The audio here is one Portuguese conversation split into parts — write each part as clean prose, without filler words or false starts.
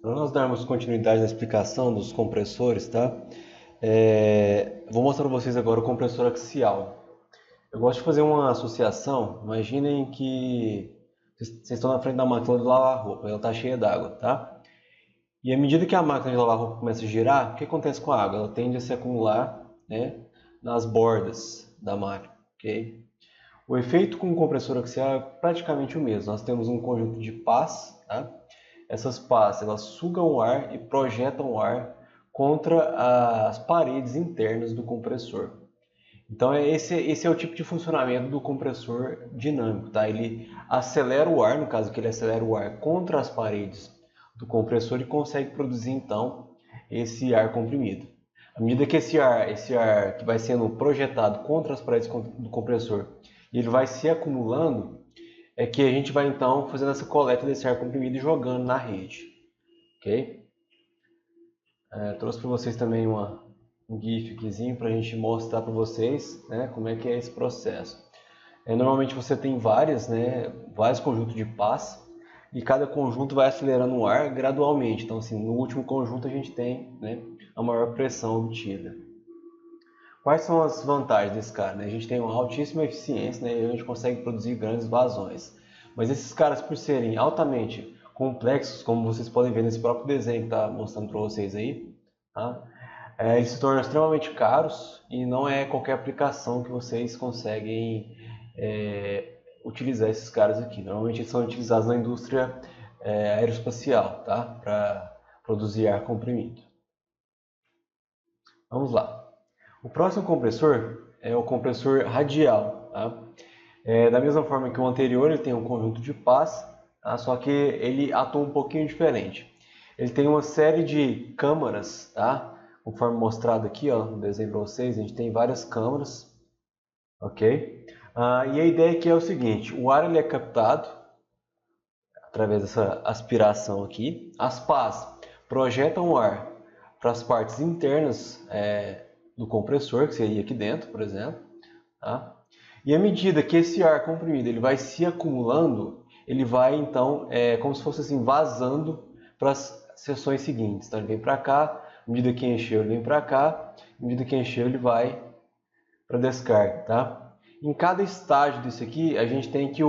Para nós darmos continuidade na explicação dos compressores, tá? Vou mostrar para vocês agora o compressor axial. Eu gosto de fazer uma associação. Imaginem que vocês estão na frente da máquina de lavar roupa, ela está cheia d'água, tá? E à medida que a máquina de lavar roupa começa a girar, o que acontece com a água? Ela tende a se acumular, né, nas bordas da máquina, ok? O efeito com o compressor axial é praticamente o mesmo. Nós temos um conjunto de pás, tá? Essas pás, elas sugam o ar e projetam o ar contra as paredes internas do compressor. Então esse é o tipo de funcionamento do compressor dinâmico, tá? Ele acelera o ar, no caso que ele acelera o ar contra as paredes do compressor e consegue produzir então esse ar comprimido. À medida que esse ar que vai sendo projetado contra as paredes do compressor, ele vai se acumulando, é que a gente vai então fazendo essa coleta desse ar comprimido e jogando na rede, ok? Trouxe para vocês também um GIF para a gente mostrar para vocês, né, como é que é esse processo. Normalmente você tem vários conjuntos de pás e cada conjunto vai acelerando o ar gradualmente. Então, assim, no último conjunto a gente tem, né, a maior pressão obtida. Quais são as vantagens desse cara? A gente tem uma altíssima eficiência, né, e a gente consegue produzir grandes vazões. Mas esses caras, por serem altamente complexos, como vocês podem ver nesse próprio desenho que está mostrando para vocês aí, tá? Eles se tornam extremamente caros e não é qualquer aplicação que vocês conseguem utilizar esses caras aqui. Normalmente eles são utilizados na indústria aeroespacial, tá? Para produzir ar comprimido. Vamos lá. O próximo compressor é o compressor radial. Tá? Da mesma forma que o anterior, ele tem um conjunto de pás, tá? Só que ele atua um pouquinho diferente. Ele tem uma série de câmaras, tá? Conforme mostrado aqui, ó, no desenho para vocês, a gente tem várias câmaras, ok? E a ideia aqui é o seguinte: o ar ele é captado através dessa aspiração aqui. As pás projetam o ar para as partes internas do compressor, que seria aqui dentro, por exemplo. Tá? E à medida que esse ar comprimido ele vai se acumulando, ele vai então, como se fosse assim, vazando para as seções seguintes. Então ele vem para cá, à medida que encheu ele vem para cá, à medida que encheu ele vai para descarga. Tá? Em cada estágio disso aqui, a gente tem que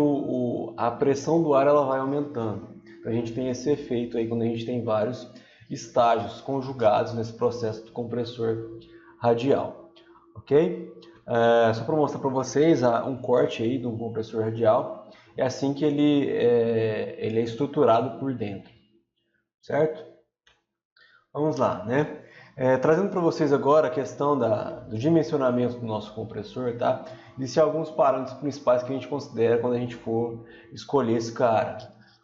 a pressão do ar ela vai aumentando. Então a gente tem esse efeito aí quando a gente tem vários estágios conjugados nesse processo do compressor radial, ok? Só para mostrar para vocês um corte aí de um compressor radial, é assim que ele é estruturado por dentro, certo? Vamos lá, né? Trazendo para vocês agora a questão do dimensionamento do nosso compressor, tá? Existem alguns parâmetros principais que a gente considera quando a gente for escolher esse cara.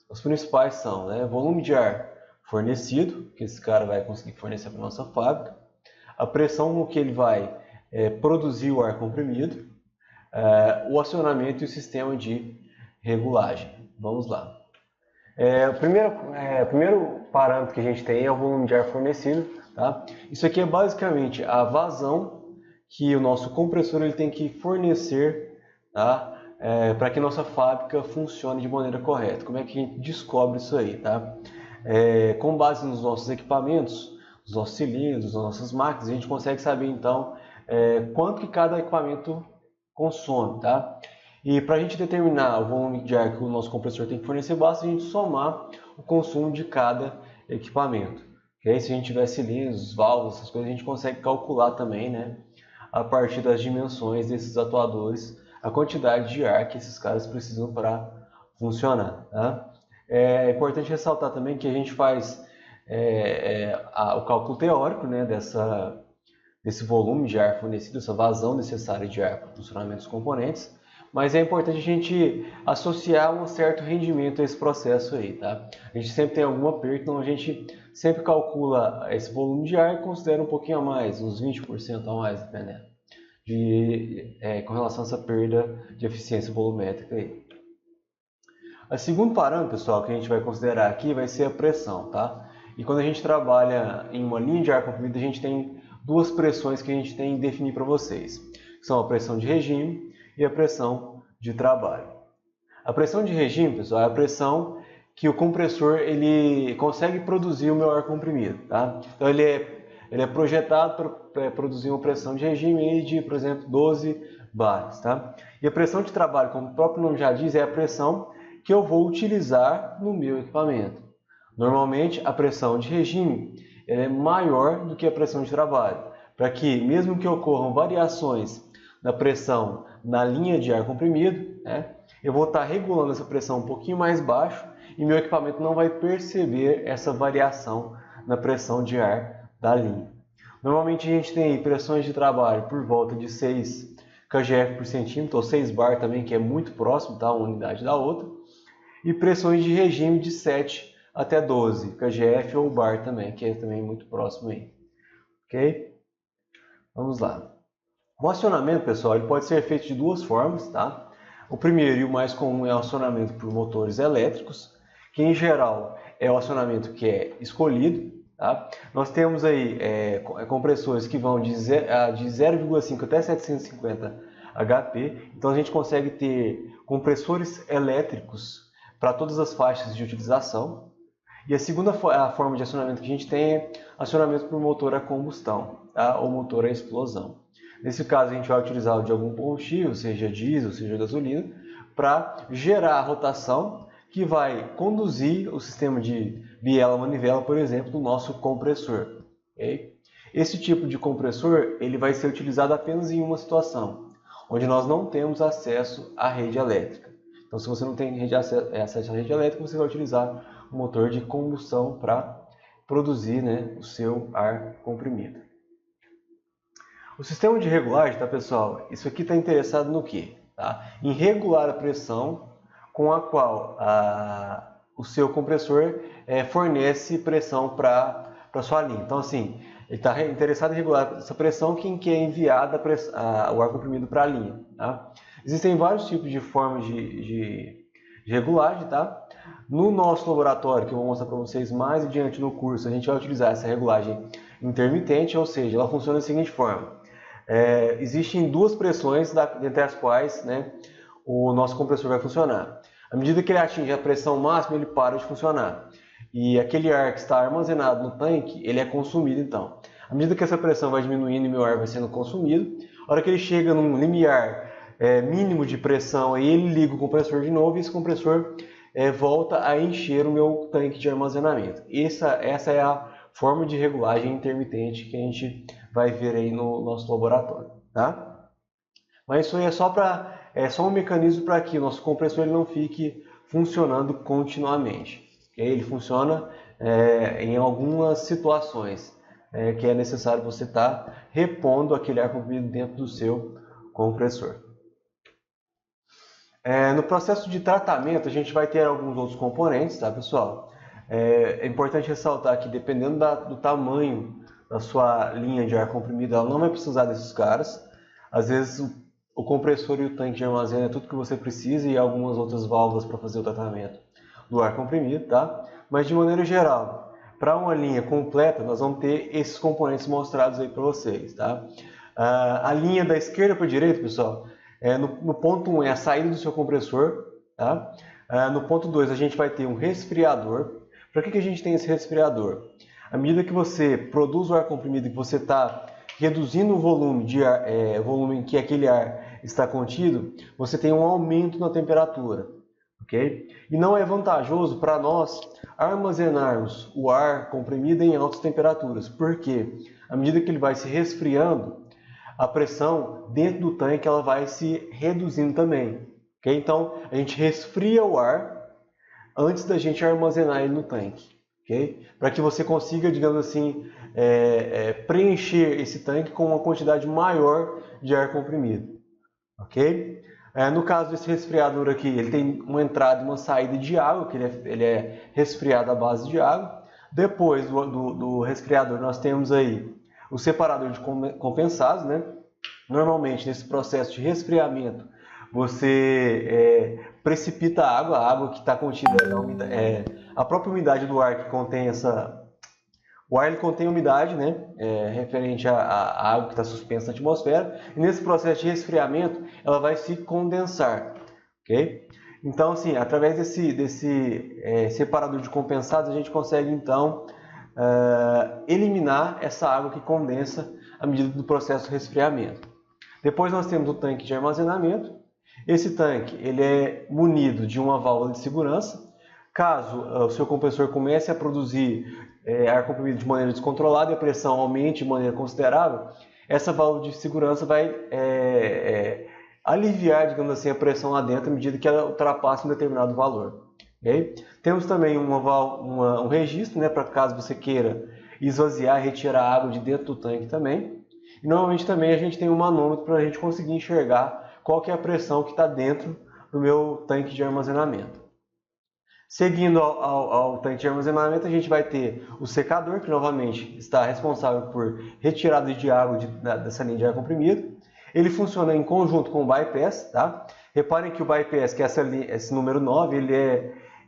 Os principais são, né, volume de ar fornecido, que esse cara vai conseguir fornecer para a nossa fábrica, a pressão com que ele vai produzir o ar comprimido, o acionamento e o sistema de regulagem. Vamos lá. O primeiro parâmetro que a gente tem é o volume de ar fornecido. Tá? Isso aqui é basicamente a vazão que o nosso compressor ele tem que fornecer, tá? Para que nossa fábrica funcione de maneira correta. Como é que a gente descobre isso aí? Tá? Com base nos nossos equipamentos, nos nossos cilindros, nas nossas máquinas, a gente consegue saber então quanto que cada equipamento consome. Tá? E para a gente determinar o volume de ar que o nosso compressor tem que fornecer, basta a gente somar o consumo de cada equipamento. Okay? Se a gente tiver cilindros, válvulas, essas coisas, a gente consegue calcular também, né, a partir das dimensões desses atuadores, a quantidade de ar que esses caras precisam para funcionar. Tá? É importante ressaltar também que a gente faz o cálculo teórico, né, desse volume de ar fornecido, essa vazão necessária de ar para o funcionamento dos componentes, mas é importante a gente associar um certo rendimento a esse processo aí, tá? A gente sempre tem algum aperto, então a gente sempre calcula esse volume de ar e considera um pouquinho a mais, uns 20% a mais, dependendo, com relação a essa perda de eficiência volumétrica aí. O segundo parâmetro, pessoal, que a gente vai considerar aqui vai ser a pressão, tá? E quando a gente trabalha em uma linha de ar comprimido, a gente tem duas pressões que a gente tem que definir para vocês, que são a pressão de regime e a pressão de trabalho. A pressão de regime, pessoal, é a pressão que o compressor ele consegue produzir o meu ar comprimido, tá? Então ele é projetado para produzir uma pressão de regime de, por exemplo, 12 bares, tá? E a pressão de trabalho, como o próprio nome já diz, é a pressão que eu vou utilizar no meu equipamento. Normalmente a pressão de regime é maior do que a pressão de trabalho, para que mesmo que ocorram variações na pressão na linha de ar comprimido, né, eu vou estar regulando essa pressão um pouquinho mais baixo e meu equipamento não vai perceber essa variação na pressão de ar da linha. Normalmente a gente tem pressões de trabalho por volta de 6 kgf por centímetro, ou 6 bar também, que é muito próximo, tá, uma unidade da outra, e pressões de regime de 7 até 12 kgf ou bar também, que é também muito próximo aí. Ok? Vamos lá. O acionamento, pessoal, ele pode ser feito de duas formas, tá? O primeiro e o mais comum é o acionamento por motores elétricos, que em geral é o acionamento que é escolhido, tá? Nós temos aí compressores que vão de 0,5 até 750 HP, então a gente consegue ter compressores elétricos para todas as faixas de utilização. E a segunda forma de acionamento que a gente tem é acionamento por motor a combustão, tá? Ou motor a explosão. Nesse caso, a gente vai utilizar o de algum combustível, seja diesel, seja gasolina, para gerar a rotação que vai conduzir o sistema de biela-manivela, por exemplo, do nosso compressor. Okay? Esse tipo de compressor ele vai ser utilizado apenas em uma situação, onde nós não temos acesso à rede elétrica. Então, se você não tem acesso à rede elétrica, você vai utilizar um motor de combustão para produzir, né, o seu ar comprimido. O sistema de regulagem, tá, pessoal? Isso aqui está interessado no quê? Tá? Em regular a pressão com a qual o seu compressor fornece pressão para a sua linha. Então, assim, ele está interessado em regular essa pressão que é enviada o ar comprimido para a linha. Tá? Existem vários tipos de formas de regulagem, tá? No nosso laboratório, que eu vou mostrar para vocês mais adiante no curso, a gente vai utilizar essa regulagem intermitente, ou seja, ela funciona da seguinte forma. Existem duas pressões entre as quais, né, o nosso compressor vai funcionar. À medida que ele atinge a pressão máxima, ele para de funcionar. E aquele ar que está armazenado no tanque, ele é consumido então. À medida que essa pressão vai diminuindo e meu ar vai sendo consumido, a hora que ele chega num limiar mínimo de pressão, aí ele liga o compressor de novo e esse compressor volta a encher o meu tanque de armazenamento. Essa é a forma de regulagem intermitente que a gente vai ver aí no nosso laboratório, tá? Mas isso aí é só um mecanismo para que o nosso compressor ele não fique funcionando continuamente. Okay? Ele funciona em algumas situações que é necessário você estar repondo aquele ar comprimido dentro do seu compressor. No processo de tratamento, a gente vai ter alguns outros componentes, tá, pessoal? É importante ressaltar que, dependendo do tamanho da sua linha de ar comprimido, ela não vai precisar desses caras. Às vezes, o compressor e o tanque de armazém é tudo que você precisa e algumas outras válvulas para fazer o tratamento do ar comprimido, tá? Mas, de maneira geral, para uma linha completa, nós vamos ter esses componentes mostrados aí para vocês, tá? A linha da esquerda para a direita, pessoal, no ponto 1 é a saída do seu compressor, tá? No ponto 2 a gente vai ter um resfriador. Para que a gente tem esse resfriador? À medida que você produz o ar comprimido e que você está reduzindo o volume de ar, volume em que aquele ar está contido, você tem um aumento na temperatura, ok? E não é vantajoso para nós armazenarmos o ar comprimido em altas temperaturas, porque à medida que ele vai se resfriando, a pressão dentro do tanque ela vai se reduzindo também. Okay? Então, a gente resfria o ar antes da gente armazenar ele no tanque. Okay? Para que você consiga, digamos assim, preencher esse tanque com uma quantidade maior de ar comprimido. Okay? No caso desse resfriador aqui, ele tem uma entrada e uma saída de água, que ele é resfriado à base de água. Depois do resfriador, nós temos aí o separador de compensados, né? Normalmente, nesse processo de resfriamento, você precipita a água que está contida a própria umidade do ar que contém o ar ele contém umidade, né? Referente à água que está suspensa na atmosfera, e nesse processo de resfriamento, ela vai se condensar, ok? Então, assim, através desse separador de compensados, a gente consegue, então, eliminar essa água que condensa à medida do processo de resfriamento. Depois nós temos o tanque de armazenamento. Esse tanque ele é munido de uma válvula de segurança. Caso o seu compressor comece a produzir ar comprimido de maneira descontrolada e a pressão aumente de maneira considerável, essa válvula de segurança vai aliviar, digamos assim, a pressão lá dentro à medida que ela ultrapassa um determinado valor. Okay? Temos também um registro, né, para caso você queira esvaziar e retirar a água de dentro do tanque também. E normalmente também a gente tem um manômetro para a gente conseguir enxergar qual que é a pressão que está dentro do meu tanque de armazenamento. Seguindo ao tanque de armazenamento, a gente vai ter o secador, que novamente está responsável por retirada de água dessa linha de ar comprimido. Ele funciona em conjunto com o bypass, tá? Reparem que o bypass, que é esse número 9,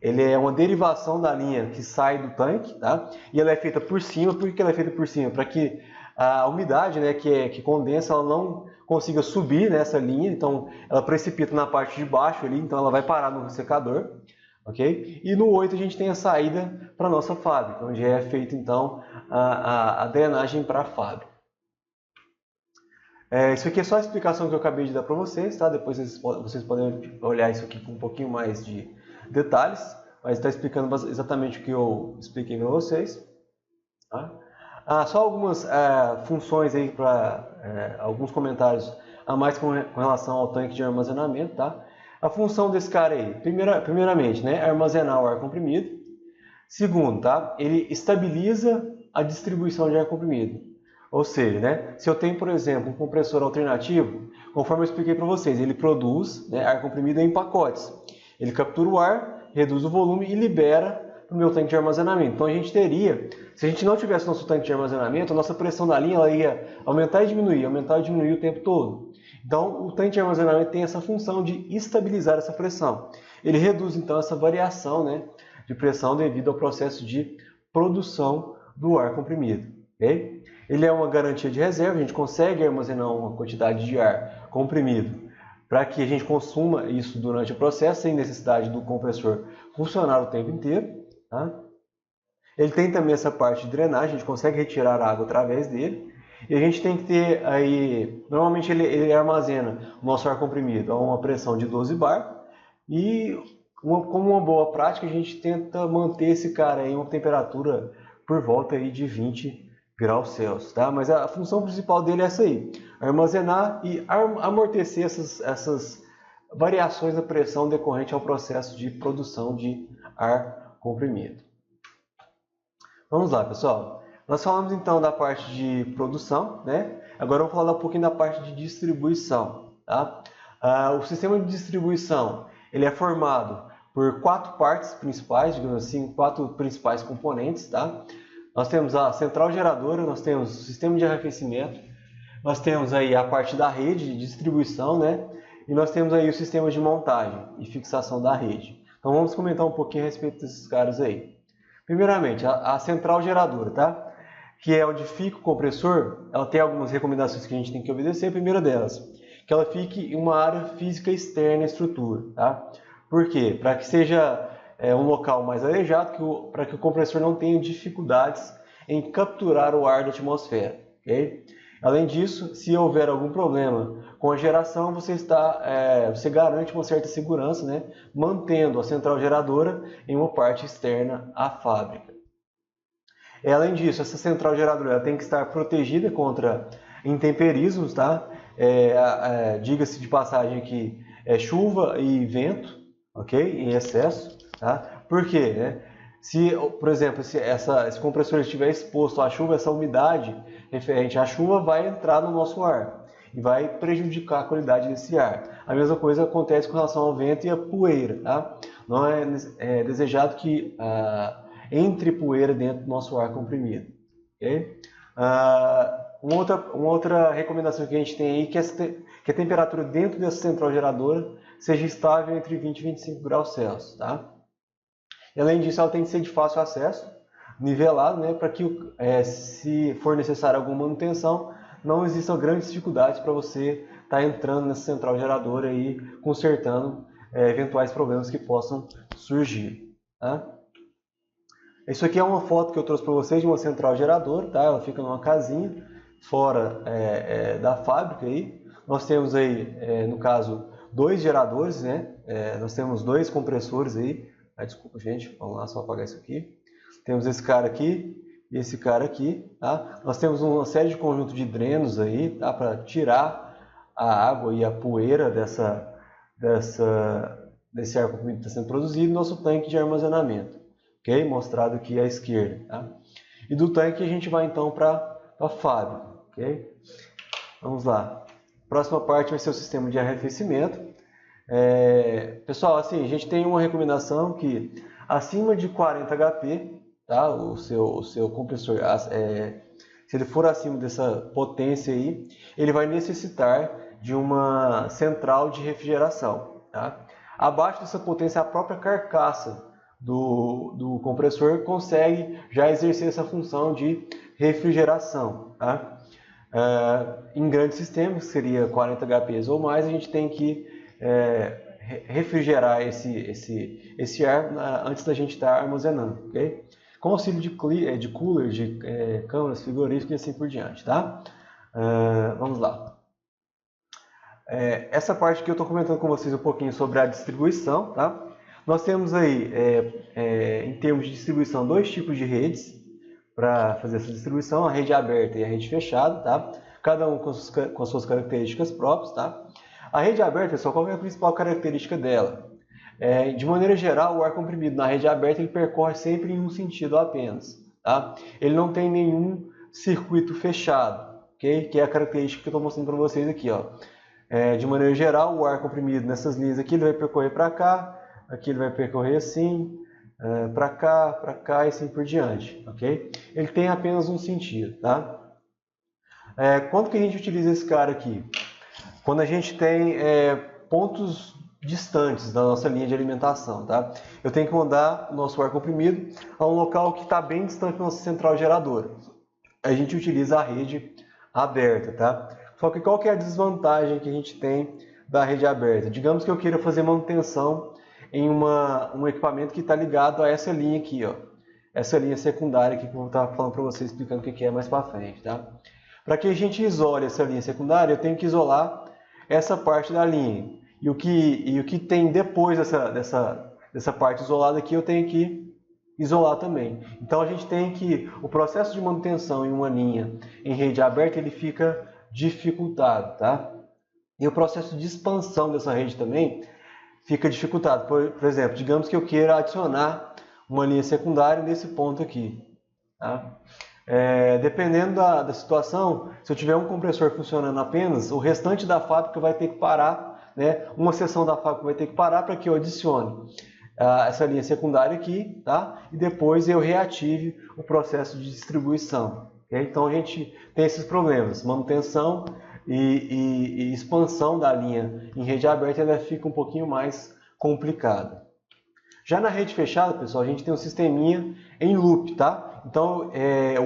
ele é uma derivação da linha que sai do tanque, tá? E ela é feita por cima. Por que ela é feita por cima? Para que a umidade, né, que condensa, ela não consiga subir nessa linha, então ela precipita na parte de baixo ali, então ela vai parar no secador. Okay? E no 8 a gente tem a saída para a nossa fábrica, onde é feita então a drenagem para a fábrica. Isso aqui é só a explicação que eu acabei de dar para vocês, tá? Depois vocês podem olhar isso aqui com um pouquinho mais de detalhes, mas está explicando exatamente o que eu expliquei para vocês. Tá? Só algumas funções aí para alguns comentários a mais com relação ao tanque de armazenamento, tá? A função desse cara aí, primeiramente, né, é armazenar o ar comprimido. Segundo, tá, ele estabiliza a distribuição de ar comprimido. Ou seja, né, se eu tenho, por exemplo, um compressor alternativo, conforme eu expliquei para vocês, ele produz, né, ar comprimido em pacotes. Ele captura o ar, reduz o volume e libera para o meu tanque de armazenamento. Então a gente teria, se a gente não tivesse nosso tanque de armazenamento, a nossa pressão da linha ela ia aumentar e diminuir o tempo todo. Então, o tanque de armazenamento tem essa função de estabilizar essa pressão. Ele reduz, então, essa variação, né, de pressão devido ao processo de produção do ar comprimido. Okay? Ele é uma garantia de reserva, a gente consegue armazenar uma quantidade de ar comprimido para que a gente consuma isso durante o processo, sem necessidade do compressor funcionar o tempo inteiro. Tá? Ele tem também essa parte de drenagem, a gente consegue retirar a água através dele. E a gente tem que ter aí, normalmente ele armazena o nosso ar comprimido a uma pressão de 12 bar e como uma boa prática a gente tenta manter esse cara aí uma temperatura por volta aí de 20 graus Celsius, tá? Mas a função principal dele é essa aí, armazenar e amortecer essas variações da pressão decorrente ao processo de produção de ar comprimido. Vamos lá, pessoal. Nós falamos então da parte de produção, né? Agora vamos falar um pouquinho da parte de distribuição. Tá? O sistema de distribuição ele é formado por 4 partes principais, digamos assim, 4 principais componentes. Tá? Nós temos a central geradora, nós temos o sistema de arrefecimento, nós temos aí a parte da rede de distribuição, né? E nós temos aí o sistema de montagem e fixação da rede. Então vamos comentar um pouquinho a respeito desses caras aí. Primeiramente, a central geradora, tá? Que é onde fica o compressor, ela tem algumas recomendações que a gente tem que obedecer. A primeira delas, que ela fique em uma área física externa à estrutura. Tá? Por quê? Para que seja um local mais arejado, para que o compressor não tenha dificuldades em capturar o ar da atmosfera. Okay? Além disso, se houver algum problema com a geração, você garante uma certa segurança, né? Mantendo a central geradora em uma parte externa à fábrica. Além disso, essa central geradora tem que estar protegida contra intemperismos, tá? Diga-se de passagem aqui, chuva e vento, ok? Em excesso, tá? Por quê? Né? Se, por exemplo, se esse compressor estiver exposto à chuva, essa umidade referente à chuva vai entrar no nosso ar e vai prejudicar a qualidade desse ar. A mesma coisa acontece com relação ao vento e à poeira, tá? Não é desejado que entre poeira dentro do nosso ar comprimido. Okay? Uma outra recomendação que a gente tem aí que a temperatura dentro dessa central geradora seja estável entre 20 e 25 graus Celsius. Tá? E, além disso, ela tem que ser de fácil acesso, nivelado, né, para que, se for necessária alguma manutenção, não existam grandes dificuldades para você estar entrando nessa central geradora e consertando eventuais problemas que possam surgir. Tá? Isso aqui é uma foto que eu trouxe para vocês de uma central geradora, tá? Ela fica numa casinha fora da fábrica aí. Nós temos aí, no caso, dois geradores, né? Nós temos dois compressores aí. Desculpa, gente, vamos lá, só apagar isso aqui. Temos esse cara aqui e esse cara aqui, tá? Nós temos uma série de conjunto de drenos aí, tá? Para tirar a água e a poeira desse ar comprimido que está sendo produzido no nosso tanque de armazenamento, ok? Mostrado aqui à esquerda, tá? E do tanque a gente vai então para a fábrica, ok? Vamos lá. A próxima parte vai ser o sistema de arrefecimento. Pessoal, assim, a gente tem uma recomendação que acima de 40 HP, tá? O seu compressor, se ele for acima dessa potência aí, ele vai necessitar de uma central de refrigeração, tá? Abaixo dessa potência, a própria carcaça do compressor consegue já exercer essa função de refrigeração, tá? Em grandes sistemas, que seria 40 HPs ou mais, a gente tem que refrigerar esse ar antes da gente estar armazenando, ok? Com auxílio de cooler, de câmaras frigoríficas e assim por diante, tá? Vamos lá. Essa parte que eu estou comentando com vocês um pouquinho sobre a distribuição, tá? Nós temos aí, em termos de distribuição, dois tipos de redes para fazer essa distribuição, a rede aberta e a rede fechada, tá? Cada um com as suas características próprias, tá? A rede aberta, pessoal, qual é a principal característica dela? De maneira geral, o ar comprimido na rede aberta ele percorre sempre em um sentido apenas, tá? Ele não tem nenhum circuito fechado, ok? Que é a característica que eu estou mostrando para vocês aqui, ó. De maneira geral, o ar comprimido nessas linhas aqui ele vai percorrer para cá, aqui ele vai percorrer assim, para cá e assim por diante, ok? Ele tem apenas um sentido, tá? Quando que a gente utiliza esse cara aqui? Quando a gente tem pontos distantes da nossa linha de alimentação, tá? Eu tenho que mandar o nosso ar comprimido a um local que está bem distante da nossa central geradora. A gente utiliza a rede aberta, tá? Só que qual que é a desvantagem que a gente tem da rede aberta? Digamos que eu queira fazer manutenção em um equipamento que está ligado a essa linha aqui, ó. Essa linha secundária aqui que eu vou estar falando para vocês, explicando o que é mais para frente, tá? Para que a gente isole essa linha secundária, eu tenho que isolar essa parte da linha. E o que tem depois dessa parte isolada aqui, eu tenho que isolar também. Então a gente tem que o processo de manutenção em uma linha em rede aberta ele fica dificultado, tá? E o processo de expansão dessa rede também fica dificultado. Por exemplo, digamos que eu queira adicionar uma linha secundária nesse ponto aqui, tá? Dependendo da situação, se eu tiver um compressor funcionando apenas, o restante da fábrica vai ter que parar, né? Uma seção da fábrica vai ter que parar para que eu adicione essa linha secundária aqui, tá? E depois eu reative o processo de distribuição. Okay? Então a gente tem esses problemas, manutenção e expansão da linha em rede aberta, ela fica um pouquinho mais complicada. Já na rede fechada, pessoal, a gente tem um sisteminha em loop, tá? Então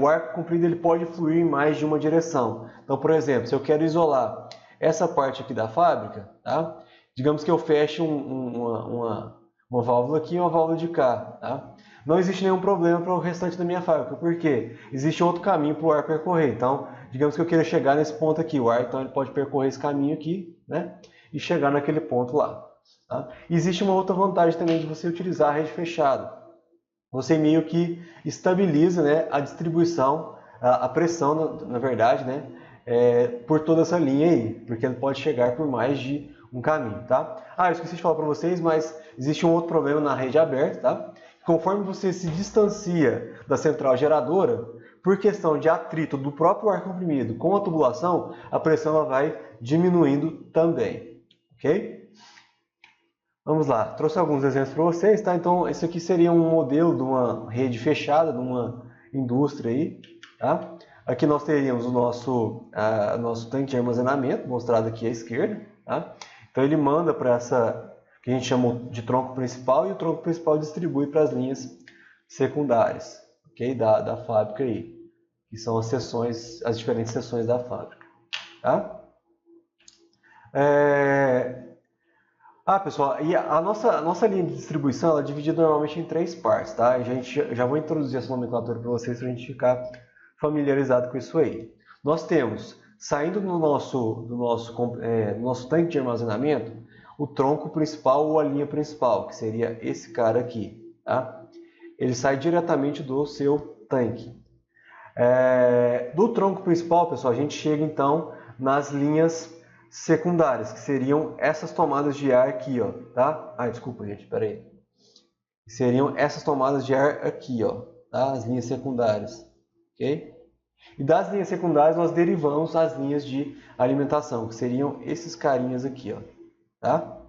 o ar comprido ele pode fluir em mais de uma direção. Então, por exemplo, se eu quero isolar essa parte aqui da fábrica, tá? Digamos que eu feche uma válvula aqui e uma válvula de cá, tá? Não existe nenhum problema para o restante da minha fábrica, porque existe outro caminho para o ar percorrer. Então, digamos que eu queira chegar nesse ponto aqui, o ar então ele pode percorrer esse caminho aqui, né? E chegar naquele ponto lá. Tá? Existe uma outra vantagem também de você utilizar a rede fechada. Você meio que estabiliza, né, a distribuição, a pressão, na verdade, né, por toda essa linha aí, porque ele pode chegar por mais de um caminho, tá? Eu esqueci de falar para vocês, mas existe um outro problema na rede aberta, tá? Conforme você se distancia da central geradora, por questão de atrito do próprio ar comprimido com a tubulação, a pressão ela vai diminuindo também, ok? Vamos lá, trouxe alguns exemplos para vocês, tá? Então, esse aqui seria um modelo de uma rede fechada, de uma indústria aí, tá? Aqui nós teríamos o nosso tanque de armazenamento, mostrado aqui à esquerda, tá? Então, ele manda para essa, que a gente chama de tronco principal, e o tronco principal distribui para as linhas secundárias, ok? Da fábrica aí, que são as diferentes seções da fábrica, tá? Ah, pessoal, e a nossa linha de distribuição ela é dividida normalmente em três partes, tá? A gente já vou introduzir essa nomenclatura para vocês para a gente ficar familiarizado com isso aí. Nós temos, saindo do nosso tanque de armazenamento, o tronco principal ou a linha principal, que seria esse cara aqui, tá? Ele sai diretamente do seu tanque. Do tronco principal, pessoal, a gente chega então nas linhas secundárias, que seriam essas tomadas de ar aqui, ó, tá? Ah, desculpa, gente, peraí. Seriam essas tomadas de ar aqui, ó, tá? As linhas secundárias, ok? E das linhas secundárias nós derivamos as linhas de alimentação, que seriam esses carinhas aqui, ó, tá?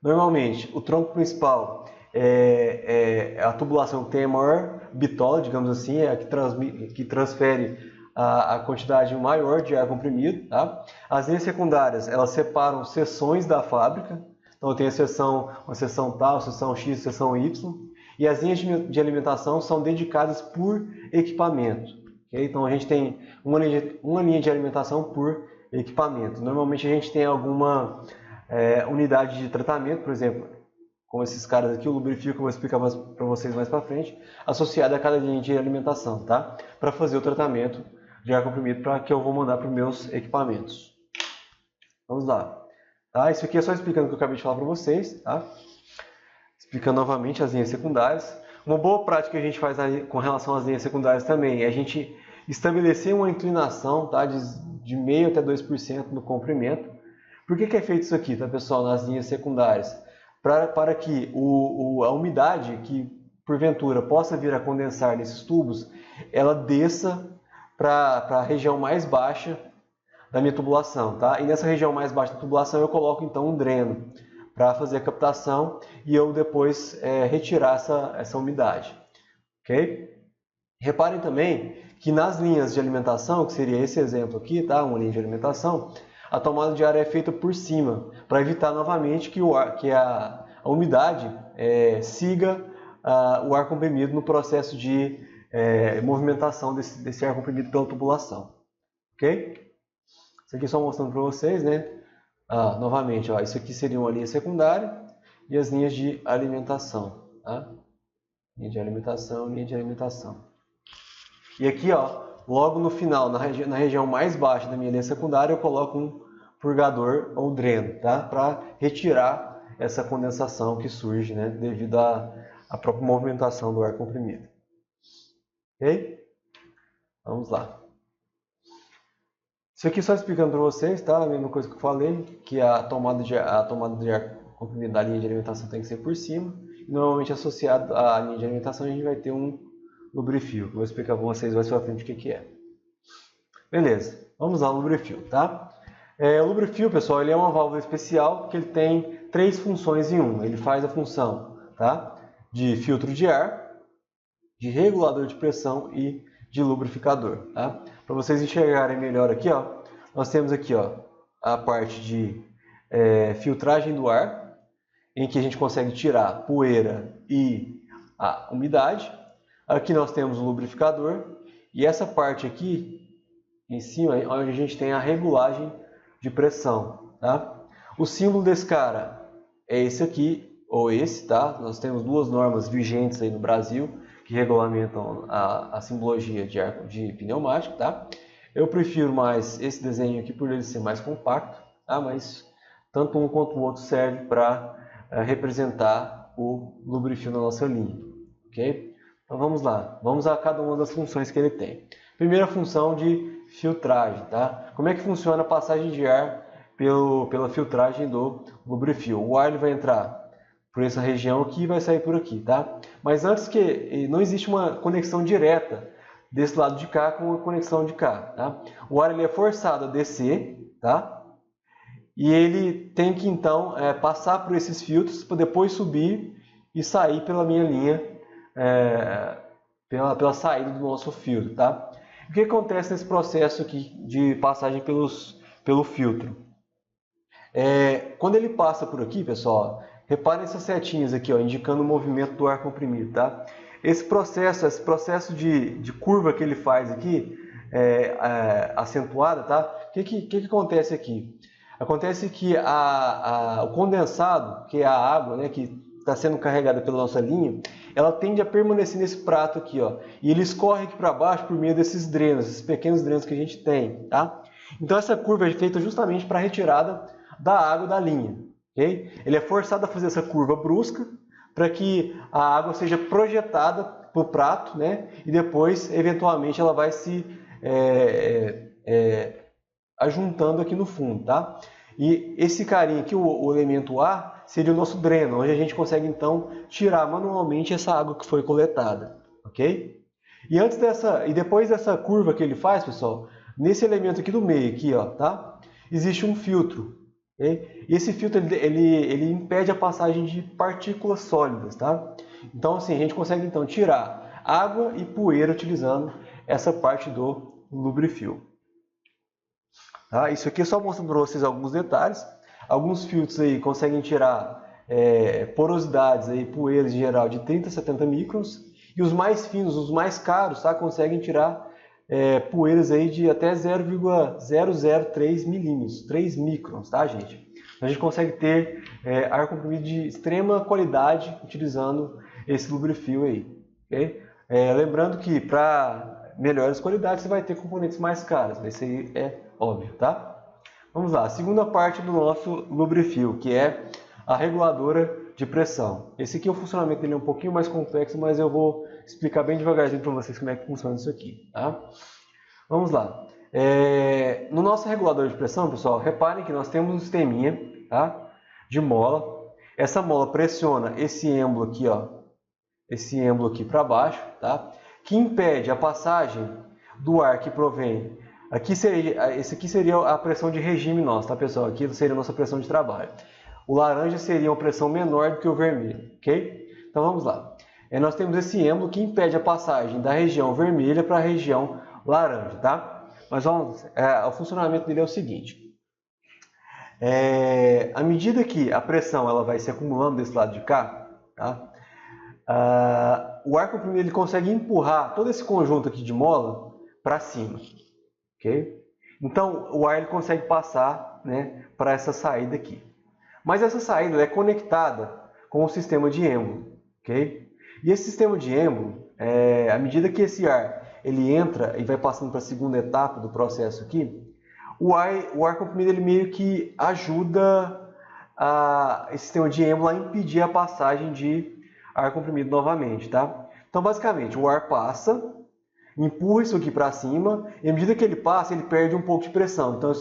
Normalmente, o tronco principal é a tubulação que tem a maior bitola, digamos assim, é a que transfere a quantidade maior de ar comprimido. Tá? As linhas secundárias, elas separam seções da fábrica. Então, tem uma seção tal, seção X, seção Y. E as linhas de alimentação são dedicadas por equipamento. Okay? Então, a gente tem uma linha de alimentação por equipamento. Normalmente, a gente tem alguma unidade de tratamento, por exemplo, como esses caras aqui, o Lubrifil, que eu vou explicar para vocês mais para frente, associado a cada linha de alimentação, tá? Para fazer o tratamento de ar comprimido para que eu vou mandar para os meus equipamentos. Vamos lá. Tá? Isso aqui é só explicando o que eu acabei de falar para vocês, tá? Explicando novamente as linhas secundárias. Uma boa prática que a gente faz com relação às linhas secundárias também é a gente estabelecer uma inclinação, tá? De 0,5% até 2% no comprimento. Por que é feito isso aqui, tá, pessoal, nas linhas secundárias? Para que a umidade que, porventura, possa vir a condensar nesses tubos, ela desça para a região mais baixa da minha tubulação. Tá? E nessa região mais baixa da tubulação eu coloco, então, um dreno para fazer a captação e eu depois retirar essa umidade. Okay? Reparem também que nas linhas de alimentação, que seria esse exemplo aqui, tá? Uma linha de alimentação, a tomada de ar é feita por cima, para evitar novamente que a umidade siga o ar comprimido no processo de movimentação desse ar comprimido pela tubulação. Ok? Isso aqui só mostrando para vocês, né? Novamente, ó, isso aqui seria uma linha secundária e as linhas de alimentação. Tá? Linha de alimentação, linha de alimentação. E aqui, ó, logo no final, na região mais baixa da minha linha secundária, eu coloco um purgador ou dreno, tá? Para retirar essa condensação que surge, né? Devido à própria movimentação do ar comprimido. Ok? Vamos lá. Isso aqui só explicando para vocês, tá? A mesma coisa que eu falei, que a tomada de ar comprimido da linha de alimentação tem que ser por cima. E normalmente associado à linha de alimentação a gente vai ter um Lubrifil. Vou explicar para vocês mais para frente o que é. Beleza, vamos lá, o Lubrifil, tá? O Lubrifil, pessoal, ele é uma válvula especial que ele tem três funções em uma. Ele faz a função, tá? De filtro de ar, de regulador de pressão e de lubrificador, tá? Para vocês enxergarem melhor aqui, ó, nós temos aqui, ó, a parte de filtragem do ar, em que a gente consegue tirar poeira e a umidade. Aqui nós temos o lubrificador e essa parte aqui em cima, onde a gente tem a regulagem de pressão, tá? O símbolo desse cara é esse aqui, ou esse, tá? Nós temos duas normas vigentes aí no Brasil que regulamentam a simbologia de pneumático, tá? Eu prefiro mais esse desenho aqui por ele ser mais compacto, tá? Mas tanto um quanto o outro serve para representar o Lubrifil na nossa linha, ok? Então vamos lá, vamos a cada uma das funções que ele tem. Primeira função de filtragem, tá? Como é que funciona a passagem de ar pela filtragem do Lubrifil? O ar ele vai entrar por essa região aqui e vai sair por aqui, tá? Mas antes que não existe uma conexão direta desse lado de cá com a conexão de cá, tá? O ar ele é forçado a descer, tá? E ele tem que então passar por esses filtros para depois subir e sair pela minha linha, pela saída do nosso filtro, tá? O que acontece nesse processo aqui de passagem pelo filtro? Quando ele passa por aqui, pessoal, reparem essas setinhas aqui, ó, indicando o movimento do ar comprimido, tá? Esse processo de curva que ele faz aqui, acentuada, tá? O que acontece aqui? Acontece que o condensado, que é a água, né, que está sendo carregada pela nossa linha, ela tende a permanecer nesse prato aqui, ó, e ele escorre aqui para baixo por meio desses drenos, esses pequenos drenos que a gente tem, tá? Então essa curva é feita justamente para a retirada da água da linha, ok? Ele é forçado a fazer essa curva brusca para que a água seja projetada para o prato, né? E depois, eventualmente, ela vai se ajuntando aqui no fundo, tá? E esse carinha aqui, o elemento A, seria o nosso dreno, onde a gente consegue então tirar manualmente essa água que foi coletada, ok? E depois dessa curva que ele faz, pessoal, nesse elemento aqui do meio, aqui, ó, tá? Existe um filtro, ok? E esse filtro ele impede a passagem de partículas sólidas, tá? Então assim a gente consegue então tirar água e poeira utilizando essa parte do lubrifil. Tá? Isso aqui é só mostrando para vocês alguns detalhes. Alguns filtros aí conseguem tirar porosidades, aí, poeiras em geral de 30 a 70 microns. E os mais finos, os mais caros, tá? Conseguem tirar poeiras aí de até 0,003 milímetros, 3 microns, tá, gente? Então, a gente consegue ter ar comprimido de extrema qualidade utilizando esse lubrifil aí. Okay? Lembrando que para melhores qualidades você vai ter componentes mais caros, isso aí é óbvio, tá? Vamos lá, a segunda parte do nosso lubrifil, que é a reguladora de pressão. Esse aqui o funcionamento dele é um pouquinho mais complexo, mas eu vou explicar bem devagarzinho para vocês como é que funciona isso aqui, tá? Vamos lá. No nosso regulador de pressão, pessoal, reparem que nós temos um sisteminha, tá? De mola. Essa mola pressiona esse êmbolo aqui, ó, esse êmbolo aqui para baixo, tá? Que impede a passagem do ar que provém. Esse aqui seria a pressão de regime nosso, tá, pessoal? Aqui seria a nossa pressão de trabalho. O laranja seria uma pressão menor do que o vermelho, ok? Então vamos lá. Nós temos esse êmbolo que impede a passagem da região vermelha para a região laranja, tá? Mas vamos, o funcionamento dele é o seguinte. À medida que a pressão ela vai se acumulando desse lado de cá, tá? O ar comprimido ele consegue empurrar todo esse conjunto aqui de mola para cima, ok? Então o ar ele consegue passar, né, para essa saída aqui. Mas essa saída é conectada com o sistema de êmbolo, ok? E esse sistema de êmbolo, à medida que esse ar ele entra e vai passando para a segunda etapa do processo aqui, o ar comprimido ele meio que ajuda esse sistema de êmbolo a impedir a passagem de ar comprimido novamente, tá? Então, basicamente, o ar passa, empurra isso aqui para cima, e à medida que ele passa, ele perde um pouco de pressão. Então,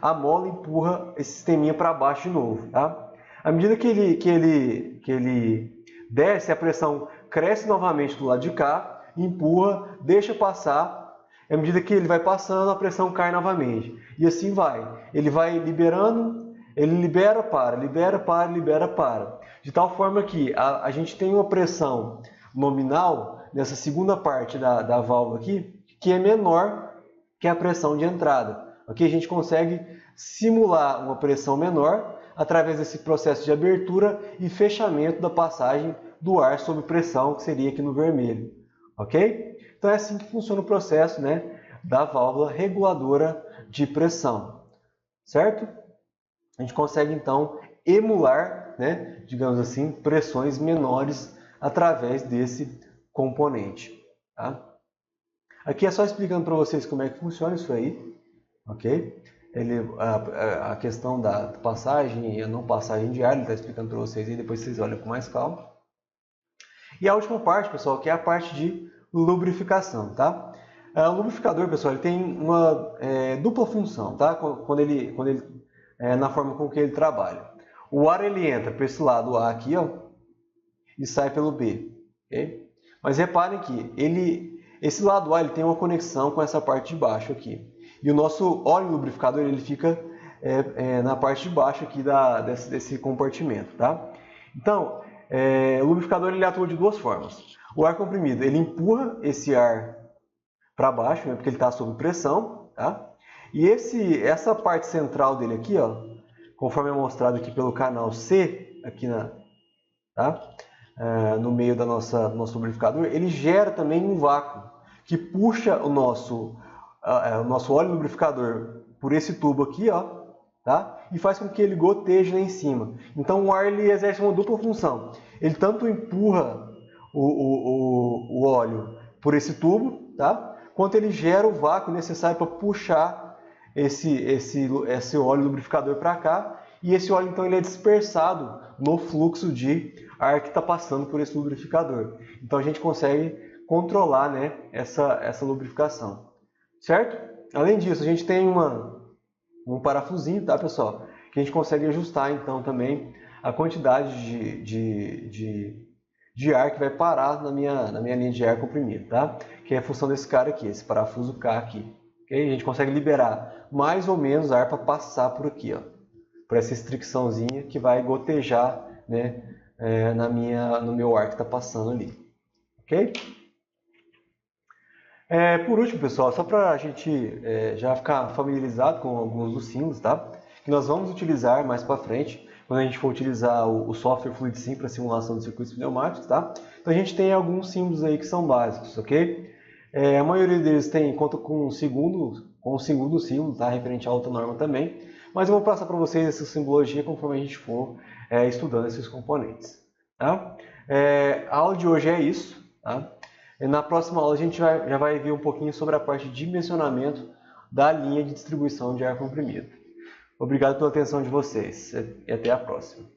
a mola empurra esse sisteminha para baixo de novo, tá? À medida que ele desce, a pressão cresce novamente do lado de cá, empurra, deixa passar. À medida que ele vai passando, a pressão cai novamente. E assim vai. Ele vai liberando, ele libera, para, libera, para, libera, para. De tal forma que a gente tem uma pressão nominal nessa segunda parte da válvula aqui, que é menor que a pressão de entrada. Okay? A gente consegue simular uma pressão menor através desse processo de abertura e fechamento da passagem do ar sob pressão, que seria aqui no vermelho. Ok? Então é assim que funciona o processo, né, da válvula reguladora de pressão. Certo? A gente consegue então emular, né, digamos assim, pressões menores através desse componente. Tá? Aqui é só explicando para vocês como é que funciona isso aí, ok? A questão da passagem e a não passagem de ar, ele está explicando para vocês e depois vocês olham com mais calma. E a última parte, pessoal, que é a parte de lubrificação, tá? O lubrificador, pessoal, ele tem uma dupla função, tá? Na forma com que ele trabalha. O ar ele entra por esse lado A aqui, ó, e sai pelo B, ok? Mas reparem que esse lado A ele tem uma conexão com essa parte de baixo aqui. E o nosso óleo lubrificador ele fica na parte de baixo aqui desse compartimento, tá? Então, o lubrificador ele atua de duas formas. O ar comprimido ele empurra esse ar para baixo, né, porque ele está sob pressão, tá? E essa parte central dele aqui, ó, conforme é mostrado aqui pelo canal C, aqui no meio do nosso lubrificador, ele gera também um vácuo que puxa o nosso óleo lubrificador por esse tubo aqui, ó, tá? E faz com que ele goteje lá em cima. Então o ar ele exerce uma dupla função. Ele tanto empurra o óleo por esse tubo, tá? Quanto ele gera o vácuo necessário para puxar esse óleo lubrificador para cá. E esse óleo então ele é dispersado no fluxo de ar que está passando por esse lubrificador. Então a gente consegue controlar, né, essa lubrificação, certo? Além disso, a gente tem um parafusinho, tá, pessoal? Que a gente consegue ajustar então também a quantidade de ar que vai parar na minha linha de ar comprimido, tá? Que é a função desse cara aqui, esse parafuso K aqui. Okay? A gente consegue liberar mais ou menos ar para passar por aqui, ó, por essa restricçãozinha que vai gotejar, né, no meu ar que está passando ali, ok? Por último, pessoal, só para a gente já ficar familiarizado com alguns dos símbolos, tá? Que nós vamos utilizar mais para frente, quando a gente for utilizar o software FluidSim para simulação de circuitos pneumáticos, tá? Então a gente tem alguns símbolos aí que são básicos, ok? A maioria deles conta com um segundo símbolo, tá? Referente à alta norma também. Mas eu vou passar para vocês essa simbologia conforme a gente for estudando esses componentes, tá? A aula de hoje é isso, tá? Na próxima aula a gente já vai ver um pouquinho sobre a parte de dimensionamento da linha de distribuição de ar comprimido. Obrigado pela atenção de vocês e até a próxima.